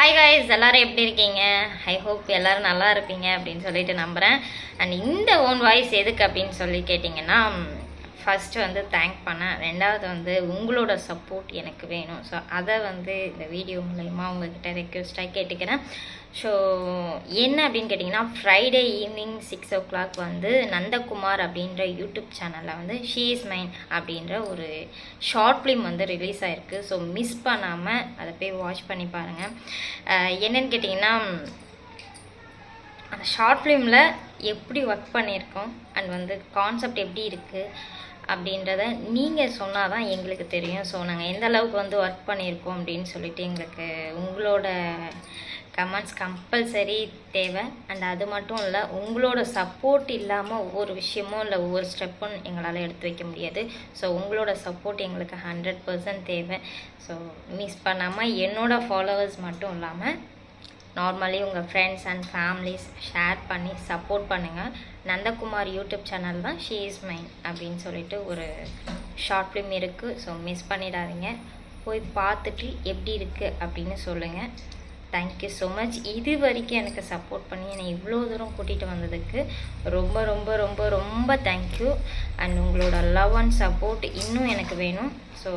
Hi guys, எல்லோரும் எப்படி இருக்கீங்க? ஐ ஹோப் எல்லோரும் நல்லா இருப்பீங்க அப்படின்னு சொல்லிட்டு நம்புகிறேன். அண்ட் இந்த ஓன் வாய்ஸ் எதுக்கு அப்படின்னு சொல்லி கேட்டிங்கன்னா, ஃபஸ்ட்டு வந்து தேங்க் பண்ணேன். ரெண்டாவது வந்து உங்களோட சப்போர்ட் எனக்கு வேணும். ஸோ அதை வந்து இந்த வீடியோ மூலயமா உங்கள்கிட்ட ரெக்வெஸ்ட்டாக கேட்டுக்கிறேன். ஸோ என்ன அப்படின்னு கேட்டிங்கன்னா, ஃப்ரைடே ஈவினிங் 6 o'clock வந்து நந்தகுமார் அப்படின்ற யூடியூப் சேனலில் வந்து ஷீ இஸ் மைன் அப்படின்ற ஒரு ஷார்ட் ஃபிலிம் வந்து ரிலீஸ் ஆகிருக்கு. ஸோ மிஸ் பண்ணாமல் அதை போய் வாட்ச் பண்ணி பாருங்கள். என்னன்னு கேட்டிங்கன்னா, அந்த ஷார்ட் ஃபிலிமில் எப்படி ஒர்க் பண்ணியிருக்கோம் அண்ட் வந்து கான்செப்ட் எப்படி இருக்குது அப்படின்றத நீங்கள் சொன்னால் தான் எங்களுக்கு தெரியும். ஸோ நாங்கள் எந்த அளவுக்கு வந்து ஒர்க் பண்ணியிருக்கோம் அப்படின்னு சொல்லிட்டு எங்களுக்கு உங்களோட கமெண்ட்ஸ் கம்பல்சரி தேவை. அண்ட் அது மட்டும் இல்லை, உங்களோட சப்போர்ட் இல்லாமல் ஒவ்வொரு விஷயமும் இல்லை ஒவ்வொரு ஸ்டெப்பும் எங்களால் எடுத்து வைக்க முடியாது. ஸோ உங்களோட சப்போர்ட் எங்களுக்கு 100% தேவை. ஸோ மிஸ் பண்ணாமல் என்னோடய ஃபாலோவர்ஸ் மட்டும் இல்லாமல் நார்மலி உங்கள் ஃப்ரெண்ட்ஸ் அண்ட் ஃபேமிலிஸ் ஷேர் பண்ணி சப்போர்ட் பண்ணுங்கள். நந்தகுமார் யூடியூப் சேனல் தான் ஷீ இஸ் மைன் அப்படின்னு சொல்லிட்டு ஒரு ஷார்ட் ஃபிலிம் இருக்குது. ஸோ மிஸ் பண்ணிடாதீங்க. போய் பார்த்துட்டு எப்படி இருக்குது அப்படின்னு சொல்லுங்கள். Thank you so much. இது வரைக்கும் எனக்கு சப்போர்ட் பண்ணி என்னை இவ்வளோ தூரம் கூட்டிகிட்டு வந்ததுக்கு ரொம்ப ரொம்ப ரொம்ப ரொம்ப தேங்க்யூ. அண்ட் உங்களோட லவ் அண்ட் சப்போர்ட் இன்னும் எனக்கு வேணும். ஸோ